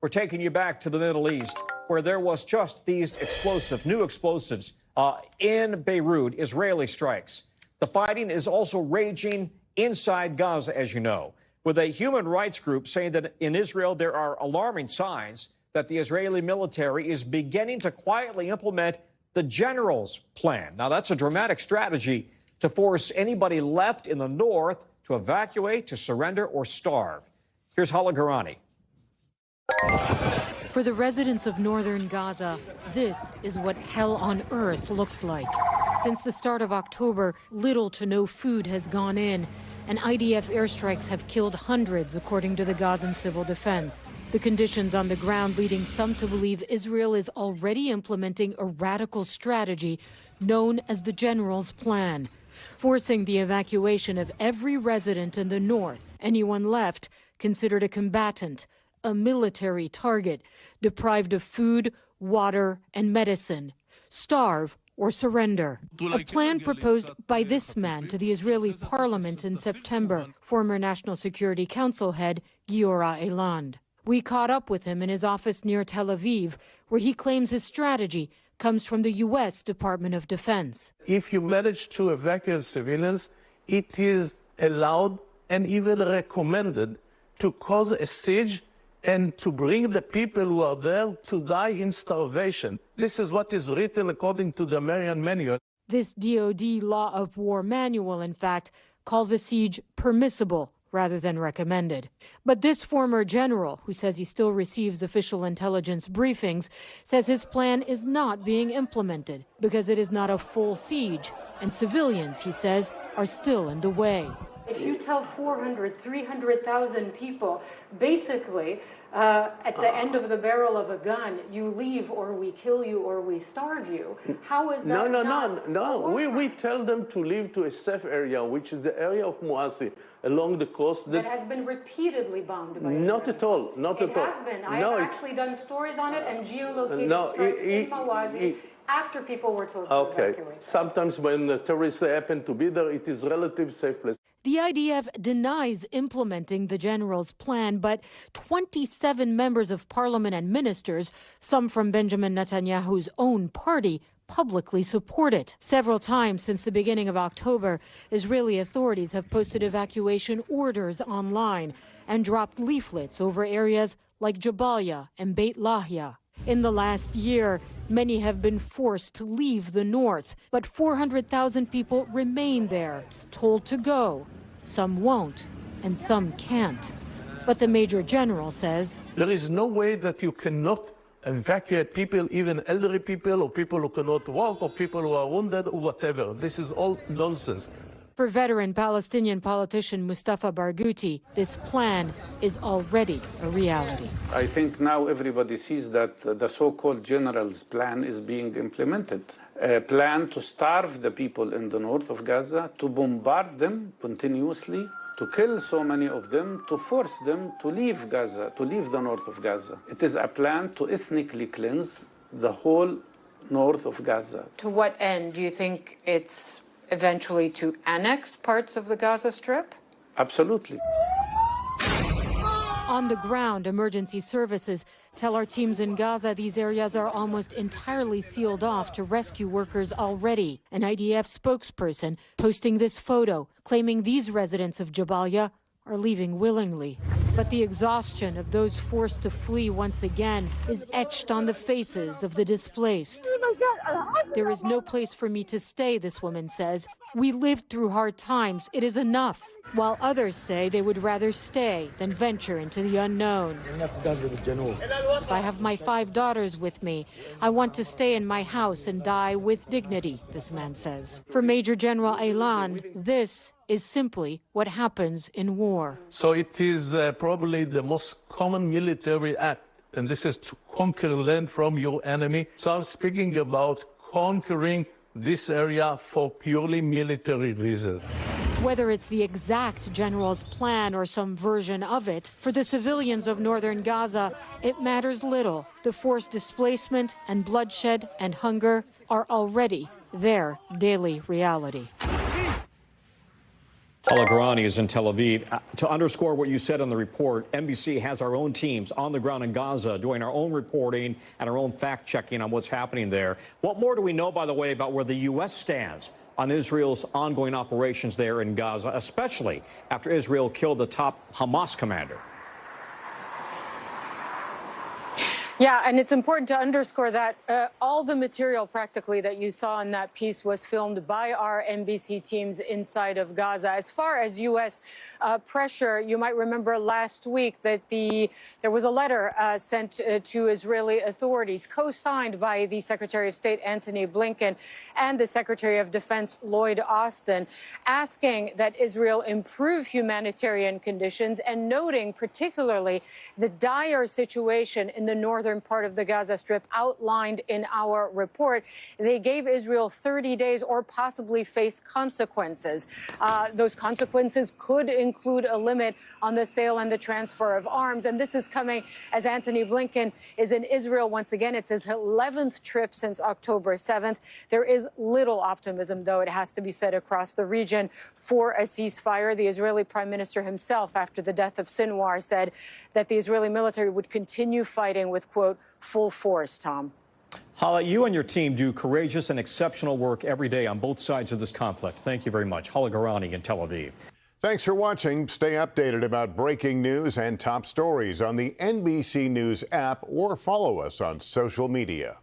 We're taking you back to the Middle East, where there was just these new explosives in Beirut, Israeli strikes. The fighting is also raging inside Gaza, as you know, with a human rights group saying that in Israel there are alarming signs that the Israeli military is beginning to quietly implement the general's plan. Now, that's a dramatic strategy to force anybody left in the north to evacuate, to surrender, or starve. Here's Hala Gorani. For the residents of northern Gaza, this is what hell on earth looks like. Since the start of October, little to no food has gone in, and IDF airstrikes have killed hundreds, according to the Gazan Civil Defense. The conditions on the ground leading some to believe Israel is already implementing a radical strategy known as the General's Plan, forcing the evacuation of every resident in the north, anyone left considered a combatant, a military target, deprived of food, water, and medicine, starve or surrender. A plan proposed by this man to the Israeli parliament in September, former National Security Council head Giora Eiland. We caught up with him in his office near Tel Aviv, where he claims his strategy comes from the U.S. Department of Defense. If you manage to evacuate civilians, it is allowed and even recommended to cause a siege and to bring the people who are there to die in starvation. This is what is written according to the Marian Manual. This DoD Law of War manual, in fact, calls a siege permissible rather than recommended. But this former general, who says he still receives official intelligence briefings, says his plan is not being implemented because it is not a full siege, and civilians, he says, are still in the way. If you tell 300,000 people, basically, at the end of the barrel of a gun, you leave or we kill you or we starve you, how is that? No. We tell them to leave to a safe area, which is the area of Muasi, along the coast. That has been repeatedly bombed by Not at all. It has been. I've actually done stories on it and geolocated strikes in Muasi after people were told to evacuate. Sometimes when the terrorists happen to be there, it is a relatively safe place. The IDF denies implementing the general's plan, but 27 members of parliament and ministers, some from Benjamin Netanyahu's own party, publicly support it. Several times since the beginning of October, Israeli authorities have posted evacuation orders online and dropped leaflets over areas like Jabalia and Beit Lahia. In the last year, many have been forced to leave the north, but 400,000 people remain there, told to go. Some won't, and some can't. But the Major General says there is no way that you cannot evacuate people, even elderly people or people who cannot walk or people who are wounded or whatever. This is all nonsense. For veteran Palestinian politician Mustafa Barghouti, this plan is already a reality. I think now everybody sees that the so-called general's plan is being implemented. A plan to starve the people in the north of Gaza, to bombard them continuously, to kill so many of them, to force them to leave Gaza, to leave the north of Gaza. It is a plan to ethnically cleanse the whole north of Gaza. To what end? Do you think it's eventually to annex parts of the Gaza Strip? Absolutely. On the ground, emergency services tell our teams in Gaza these areas are almost entirely sealed off to rescue workers already. An IDF spokesperson posting this photo, claiming these residents of Jabalia are leaving willingly. But the exhaustion of those forced to flee once again is etched on the faces of the displaced. There is no place for me to stay, this woman says. We lived through hard times. It is enough. While others say they would rather stay than venture into the unknown. I have my 5 daughters with me. I want to stay in my house and die with dignity, this man says. For Major General Eiland, this is simply what happens in war. So it is probably the most common military act, and this is to conquer land from your enemy. So I'm speaking about conquering this area for purely military reasons. Whether it's the exact general's plan or some version of it, for the civilians of northern Gaza, it matters little. The forced displacement and bloodshed and hunger are already their daily reality. Hala Gorani is in Tel Aviv. To underscore what you said on the report, NBC has our own teams on the ground in Gaza doing our own reporting and our own fact-checking on what's happening there. What more do we know, by the way, about where the U.S. stands on Israel's ongoing operations there in Gaza, especially after Israel killed the top Hamas commander? Yeah, and it's important to underscore that all the material practically that you saw in that piece was filmed by our NBC teams inside of Gaza. As far as U.S. Pressure, you might remember last week that there was a letter sent to Israeli authorities, co-signed by the Secretary of State Antony Blinken and the Secretary of Defense Lloyd Austin, asking that Israel improve humanitarian conditions and noting particularly the dire situation in the northern part of the Gaza Strip outlined in our report. They gave Israel 30 days or possibly face consequences. Those consequences could include a limit on the sale and the transfer of arms. And this is coming as Antony Blinken is in Israel once again. It's his 11th trip since October 7th. There is little optimism, though, it has to be said, across the region for a ceasefire. The Israeli Prime Minister himself, after the death of Sinwar, said that the Israeli military would continue fighting with, quote, full force, Tom. Hala, you and your team do courageous and exceptional work every day on both sides of this conflict. Thank you very much. Hala Gorani in Tel Aviv. Thanks for watching. Stay updated about breaking news and top stories on the NBC News app or follow us on social media.